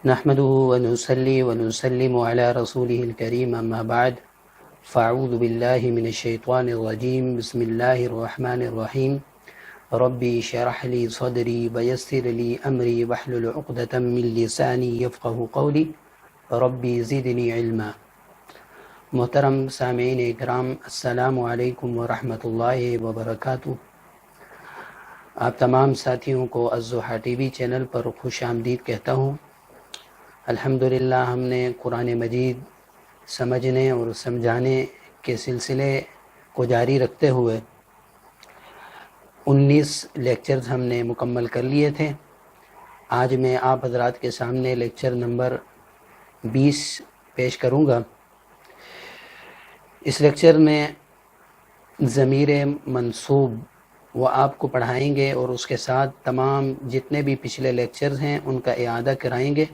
نحمده ونصلي ونسلم على رسوله الكريم أما بعد فأعوذ بالله من الشيطان الرجيم بسم الله الرحمن الرحيم ربي اشرح لي صدري ويسر لي أمري واحلل عقدة من لساني يفقه قولي ربي زدني علما۔ محترم سامعین اکرام، السلام علیکم ورحمۃ اللہ وبرکاتہ۔ آپ تمام ساتھیوں کو الضحیٰ ٹی وی چینل پر خوش آمدید کہتا ہوں۔ الحمدللہ ہم نے قرآن مجید سمجھنے اور سمجھانے کے سلسلے کو جاری رکھتے ہوئے 19 لیکچرز ہم نے مکمل کر لیے تھے۔ آج میں آپ حضرات کے سامنے لیکچر نمبر 20 پیش کروں گا۔ اس لیکچر میں ضمیر منصوب وہ آپ کو پڑھائیں گے اور اس کے ساتھ تمام جتنے بھی پچھلے لیکچرز ہیں ان کا اعادہ کرائیں گے،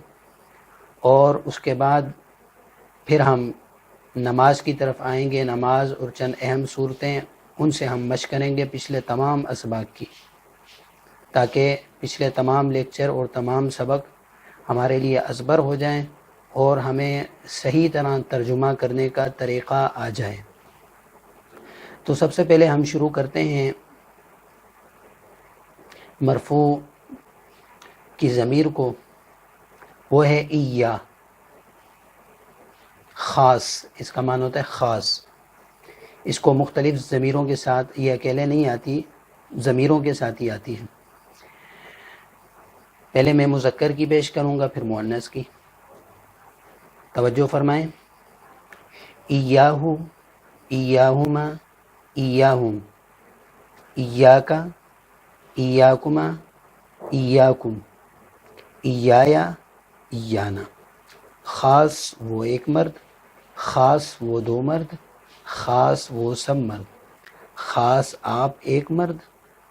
اور اس کے بعد پھر ہم نماز کی طرف آئیں گے۔ نماز اور چند اہم صورتیں ان سے ہم مشق کریں گے پچھلے تمام اسباق کی، تاکہ پچھلے تمام لیکچر اور تمام سبق ہمارے لیے ازبر ہو جائیں اور ہمیں صحیح طرح ترجمہ کرنے کا طریقہ آ جائے۔ تو سب سے پہلے ہم شروع کرتے ہیں مرفوع کی ضمیر کو، وہ ہے ایا، خاص، اس کا معنی ہوتا ہے خاص۔ اس کو مختلف ضمیروں کے ساتھ، یہ اکیلے نہیں آتی، ضمیروں کے ساتھ ہی آتی ہے۔ پہلے میں مذکر کی پیش کروں گا، پھر مؤنث کی۔ توجہ فرمائیں۔ ایاہو، ایاہما، ایاہم، ایاکا، ایاکما، ایاکم، ایایا، ایانا۔ خاص وہ ایک مرد، خاص وہ دو مرد، خاص وہ سب مرد، خاص آپ ایک مرد،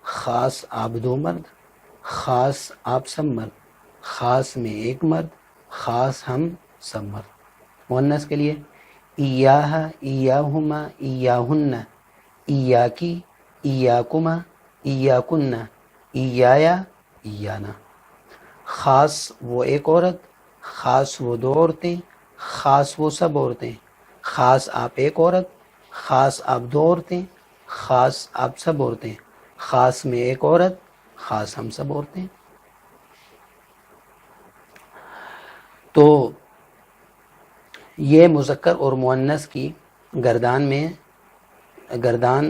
خاص آپ دو مرد، خاص آپ سب مرد، خاص میں ایک مرد، خاص ہم سب مرد۔ مؤنث کے لیے ایاہ، ایاہما، ایاہن، ایاکی، ایاکما، ایاکن، ایایا، ایانا۔ خاص وہ ایک عورت، خاص وہ دو عورتیں، خاص وہ سب عورتیں، خاص آپ ایک عورت، خاص آپ دو عورتیں، خاص آپ سب عورتیں، خاص میں ایک عورت، خاص ہم سب عورتیں۔ تو یہ مذکر اور مؤنث کی گردان میں، گردان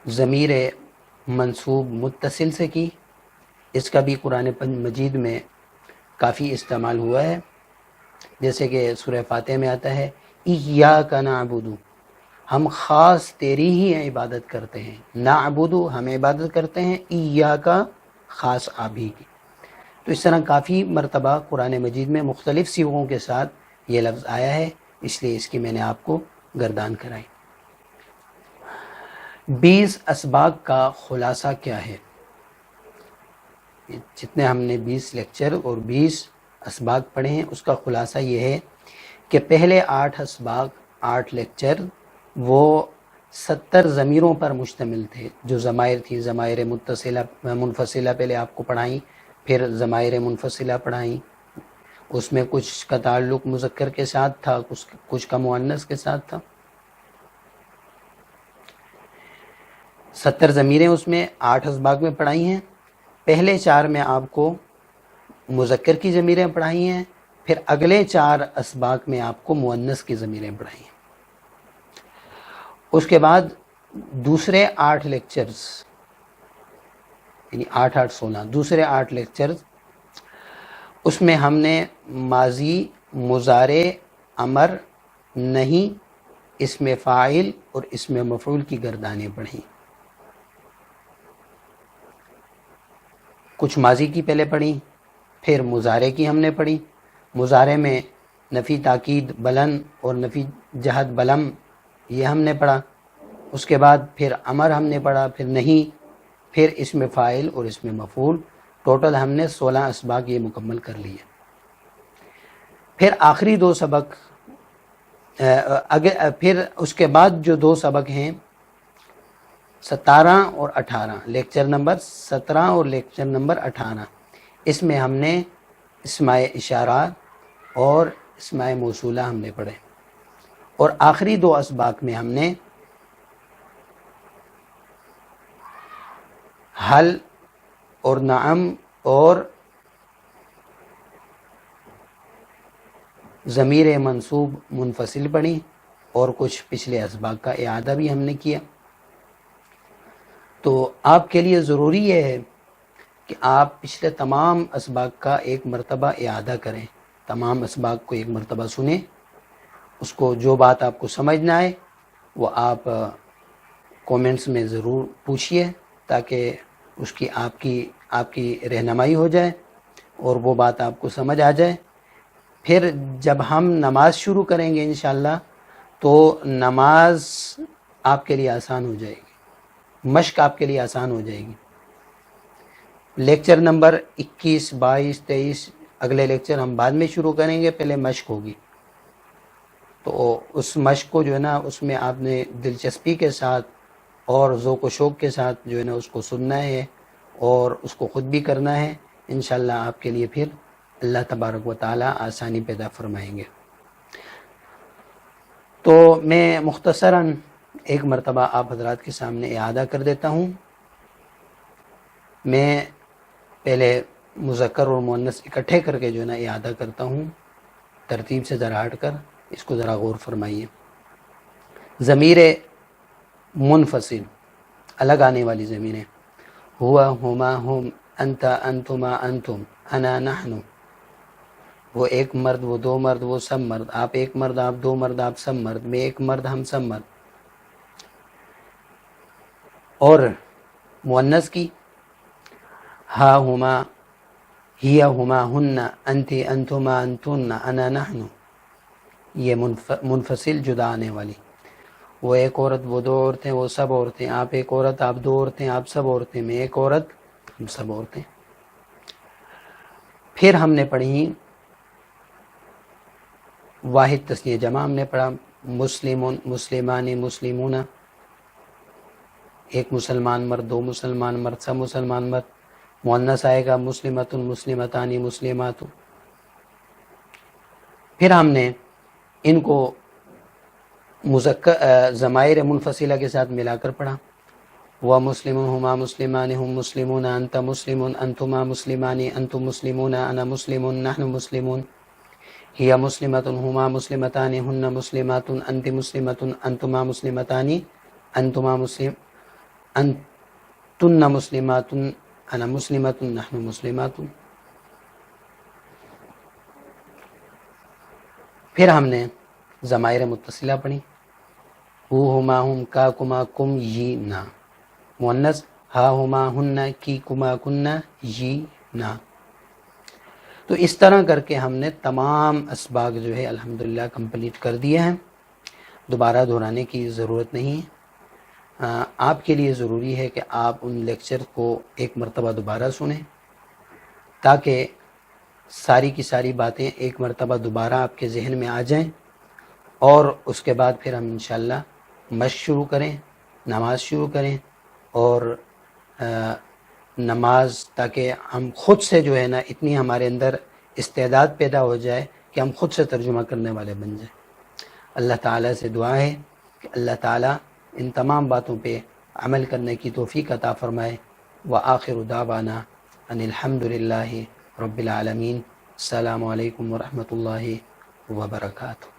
ضمیر منصوب متصل سے کی، اس کا بھی قرآن مجید میں کافی استعمال ہوا ہے، جیسے کہ سورہ فاتحہ میں آتا ہے ایاک نعبد، ہم خاص تیری ہی عبادت کرتے ہیں، نعبد ہم عبادت کرتے ہیں، ایاک خاص آپ ہی کی۔ تو اس طرح کافی مرتبہ قرآن مجید میں مختلف صیغوں کے ساتھ یہ لفظ آیا ہے، اس لیے اس کی میں نے آپ کو گردان کرائی۔ 20 اسباق کا خلاصہ کیا ہے؟ جتنے ہم نے 20 لیکچر اور 20 اسباق پڑھے ہیں، اس کا خلاصہ یہ ہے کہ پہلے 8 اسباق، 8 لیکچر وہ 70 ضمیروں پر مشتمل تھے، جو ضمائر تھی، ضمائر متصلہ منفصلہ پہلے آپ کو پڑھائیں، پھر ضمائر منفصلہ پڑھائیں، اس میں کچھ کا تعلق مذکر کے ساتھ تھا، کچھ کا مؤنث کے ساتھ تھا۔ 70 ضمیریں اس میں 8 اسباق میں پڑھائی ہیں۔ پہلے 4 میں آپ کو مذکر کی ضمیریں پڑھائی ہیں، پھر اگلے 4 اسباق میں آپ کو مؤنث کی ضمیریں پڑھائی ہیں۔ اس کے بعد دوسرے 8 لیکچرز، یعنی 8 8 16، دوسرے 8 لیکچرز، اس میں ہم نے ماضی، مضارع، امر، نہیں، اسم فاعل اور اسم مفعول کی گردانیں پڑھیں۔ کچھ ماضی کی پہلے پڑھی، پھر مضارع کی ہم نے پڑھی۔ مضارع میں نفی تاکید بلند اور نفی جہت بلم، یہ ہم نے پڑھا۔ اس کے بعد پھر امر ہم نے پڑھا، پھر نہیں، پھر اسم فاعل اور اسم مفعول۔ ٹوٹل ہم نے 16 اسباق یہ مکمل کر لیے۔ پھر آخری 2 سبق، پھر اس کے بعد جو 2 سبق ہیں 17 اور 18، لیکچر نمبر 17 اور لیکچر نمبر 18، اس میں ہم نے اسماء اشارات اور اسماء موصولہ ہم نے پڑھے، اور آخری دو اسباق میں ہم نے حل اور نعم اور ضمیر منصوب منفصل پڑھی، اور کچھ پچھلے اسباق کا اعادہ بھی ہم نے کیا۔ تو آپ کے لیے ضروری یہ ہے کہ آپ پچھلے تمام اسباق کا ایک مرتبہ اعادہ کریں، تمام اسباق کو ایک مرتبہ سنیں، اس کو جو بات آپ کو سمجھ نہ آئے وہ آپ کومنٹس میں ضرور پوچھیے، تاکہ اس کی آپ کی رہنمائی ہو جائے اور وہ بات آپ کو سمجھ آ جائے۔ پھر جب ہم نماز شروع کریں گے انشاءاللہ تو نماز آپ کے لیے آسان ہو جائے گی، مشق آپ کے لیے آسان ہو جائے گی۔ لیکچر نمبر 21، 22، 23 اگلے لیکچر ہم بعد میں شروع کریں گے، پہلے مشق ہوگی۔ تو اس مشق کو جو ہے نا اس میں آپ نے دلچسپی کے ساتھ اور ذوق و شوق کے ساتھ جو ہے نا اس کو سننا ہے اور اس کو خود بھی کرنا ہے۔ انشاءاللہ آپ کے لیے پھر اللہ تبارک و تعالی آسانی پیدا فرمائیں گے۔ تو میں مختصراً ایک مرتبہ آپ حضرات کے سامنے اعادہ کر دیتا ہوں۔ میں پہلے مذکر اور مؤنث اکٹھے کر کے جو ہے نا اعادہ کرتا ہوں، ترتیب سے ذرا ہٹ کر، اس کو ذرا غور فرمائیے۔ ضمیر منفصل، الگ آنے والی ضمیریں، ہوا، ہما، ہم، انت، انتما، انتم، انا، نحن، وہ ایک مرد، وہ دو مرد، وہ سب مرد، آپ ایک مرد، آپ دو مرد، آپ سب مرد، میں ایک مرد، ہم سب مرد۔ اور مؤنث کی ہا، ہما، ہیا، ہما، ہن، انتی، انتما، انتن، انا، نحن، یہ منفصل جدا آنے والی۔ وہ ایک عورت، وہ دو عورتیں، وہ سب عورتیں، آپ ایک عورت، آپ دو عورتیں، آپ سب عورتیں، میں ایک عورت، ہم سب عورتیں۔ پھر ہم نے پڑھی واحد تثنیہ جمع، ہم نے پڑھا مسلمون، مسلمانی، مسلمون، ایک مسلمان مرد، دو مسلمان مرد، سب مسلمان مرد۔ مؤنث آئے گا مسلمتن، مسلمتانی، مسلمات۔ پھر ہم نے ان کو ضمائر منفصلہ کے ساتھ ملا کر پڑھا، وہ مسلم، ہما مسلمان، ہم مسلمون، انت مسلم، انتما مسلمانی، انتم مسلمون، انا مسلم، نحن مسلمون، ہی مسلمۃ، ہما مسلمتان، ہن مسلمات، انت مسلمۃ، انتما مسلمتان، انتما مسلم، انتن مسلمات، انا مسلمۃ، نحن مسلمات۔ پھر ہم نے ضمائر متصلہ پڑھی، ہو، ہما، ہم، کا، کما، کم، یی، نا۔ مؤنث ہا، ہما، ہن، کی، کما، کن، یی، نا۔ تو اس طرح کر کے ہم نے تمام اسباق جو ہے الحمدللہ کمپلیٹ کر دیے ہیں، دوبارہ دہرانے کی ضرورت نہیں ہے۔ آپ کے لیے ضروری ہے کہ آپ ان لیکچر کو ایک مرتبہ دوبارہ سنیں، تاکہ ساری کی ساری باتیں ایک مرتبہ دوبارہ آپ کے ذہن میں آ جائیں، اور اس کے بعد پھر ہم انشاءاللہ مشق شروع کریں، نماز شروع کریں، اور نماز تاکہ ہم خود سے جو ہے نا اتنی ہمارے اندر استعداد پیدا ہو جائے کہ ہم خود سے ترجمہ کرنے والے بن جائیں۔ اللہ تعالیٰ سے دعا ہے کہ اللہ تعالیٰ ان تمام باتوں پہ عمل کرنے کی توفیق عطا فرمائے۔ وآخر دعوانا ان الحمد للہ رب العالمین۔ السلام علیکم ورحمۃ اللہ وبرکاتہ۔